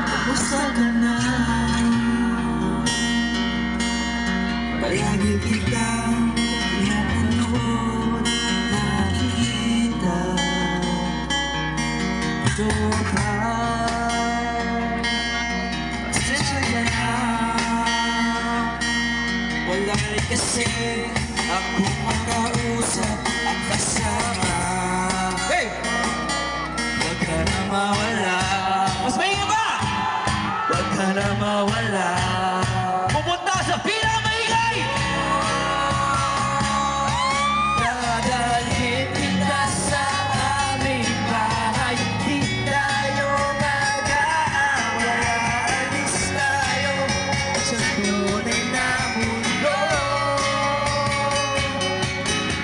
Kamusta ka na? Palagi kitang tinatanong, nakikita. Pasensya ka na. Wala rin kasi akong makausap at kasama. Hey! Huwag ka na mawala. Mas maingay ba? Huwag ka na mawala. Pupunta sa pinakamaingay! Dadalhin kita sa aming bahay. Di tayo mag-aaway. Alis tayo sa tunay na mundo.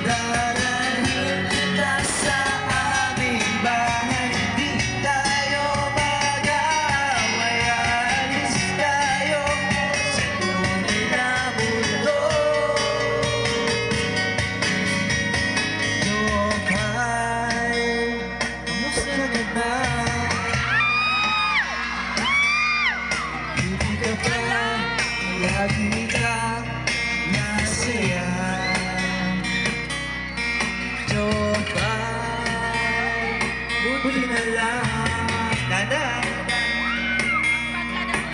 Dadalhin kita sa aming bahay. Di tayo mag-aaway. Alis tayo sa tunay na mundo. Kamusta ka ba? Hindi ka ba lagi kang masaya? Jokay, huli na lang. Dada,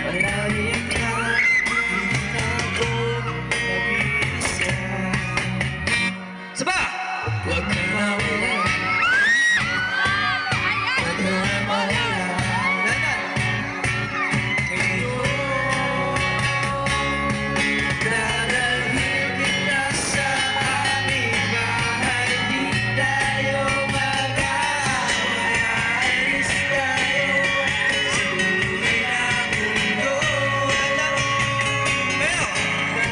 palagi ka, hindi na ako nag-iisa. Saba! Huwag ka na wala. Huwag ka na wala. Dadalhin kita sa aming bahay. Di tayo mag-aaway. Alis tayo sa tunay na mundo. Dadalhin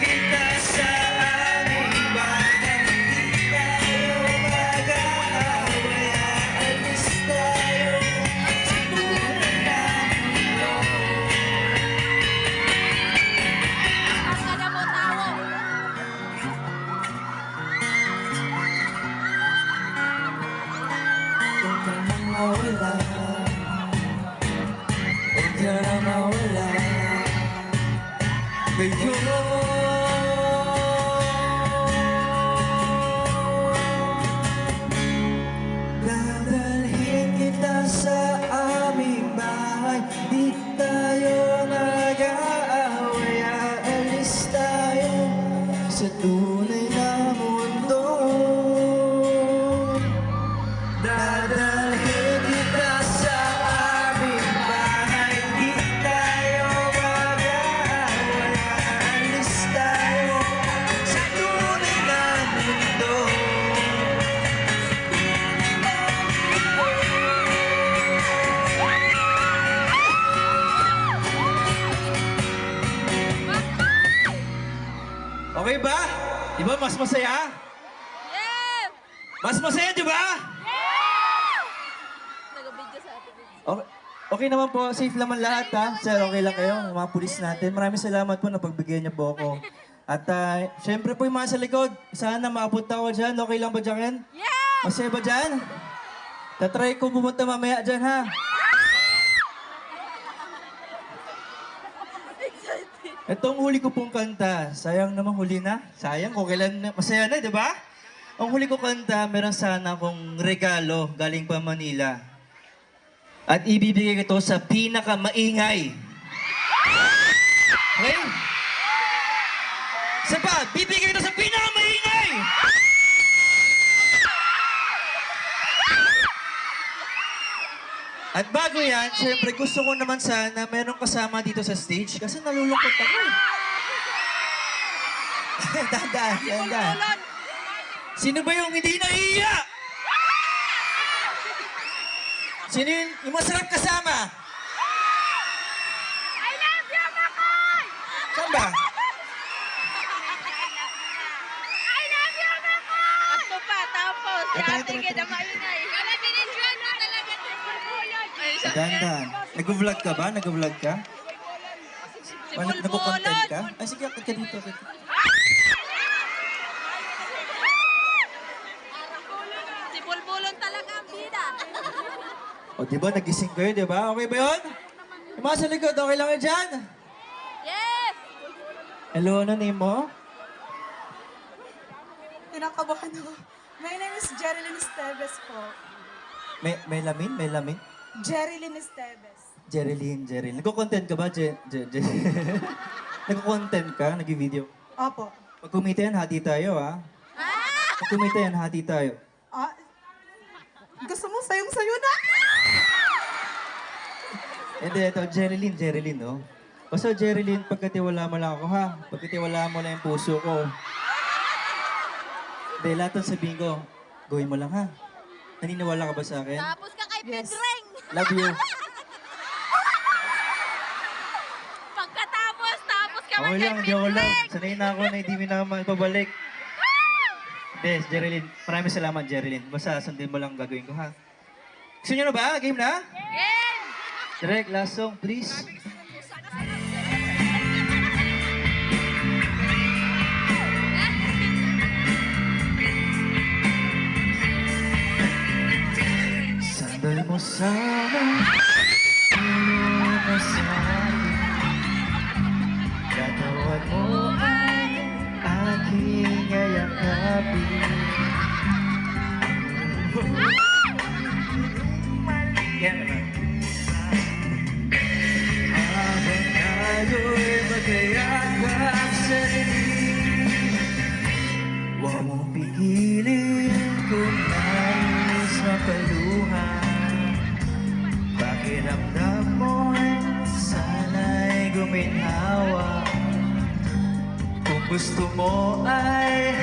kita sa aming bahay. Di tayo mag-aaway. Alis tayo sa tunay na mundo. Huwag ka nang mawala. Huwag ka nang mawala. Dadalhin kita sa aming bahay. Di tayo nag-aaway. Aalis tayo sa tunay na mundo. Dadalhin kita sa aming bahay. Di tayo mag-aaway. Aalis tayo sa tunay na mundo. Okay ba? Di ba mas masaya? Yeah! Mas masaya, di ba? Nag-video sa atin. Okay, okay naman po, safe naman lahat ha. Sir, okay lang kayo, mga pulis natin. Maraming salamat po na pagbigyan niyo po ako. At syempre po yung mga sa likod, sana makapunta ako dyan. Okay lang ba dyan? Yeah! Masaya ba dyan? Tatry ko pumunta mamaya dyan ha. Itong huli ko pong kanta, sayang naman huli na. Sayang, okay lang na. Masaya na, di ba? Ang huli ko kanta, meron sana akong regalo galing pa Manila. At ibibigay ko ito sa pinakamaingay. Okay? Isa pa, bibigay ito sa pinakamaingay! At bago yan, syempre gusto ko naman sana merong kasama dito sa stage kasi nalulungkot ako eh. Dahan. Sino ba yung hindi naiiya? Sino yung masarap kasama? I love you, Makoy! Saan ba? I love you, Makoy! At ito pa, tapos, si Ito, ate ito, Geda ito. maingay. Wala, binidyoan mo talaga ito. Dahan. Nag-vlog ka ba? Nag-vlog ka? Si Nag-content ka? Bulbulon. Ay, sige, akit ka dito. Akit. Si Bulbulon talaga ang bida. O, di ba? Nagising kayo, di ba? Okay ba yun? Yung mga sa likod, okay lang yun dyan? Yes! Hello, ano name mo? Kinakabahan ako. My name is Jerilyn Esteves po. May lamin? May lamin? Jerilyn Esteves. Jerilyn. Nagko-content ka ba, Nagko-content ka? Nag-video? Opo. Pag kumita yan, hati tayo, ha? Pag kumita yan, hati tayo. Ah, gusto mo sayong-sayo na? Hindi, ito, Jerilyn, no? Basta, Jerilyn, pagkatiwala mo lang ako, ha? Pagkatiwala mo lang yung puso ko. Hindi, lahat ng sabihin ko, gawin mo lang, ha? Naniniwala ka ba sa akin? Tapos ka kay Yes. Pedreng. Love you. Pagkatapos, tapos ka Ako kay lang, hindi ako lang. Pedreng. Sanay na ako na hindi mo naman pabalik. Hindi, Jerilyn. Maraming salamat, Jerilyn. Basta sundin mo lang ang gagawin ko, ha? Gusto nyo na ba? Game na? Yes! Direct, last song, please. Sandal mo sana, tulong mo sa akin. Katawan mo ay aking ayakapin. Yan naman. Habang tayo'y magkayakap sa dilim, huwag mong pigilin kung nais mapaluha. Pakiramdam mo'y sana'y guminhawa. Kung gusto mo ay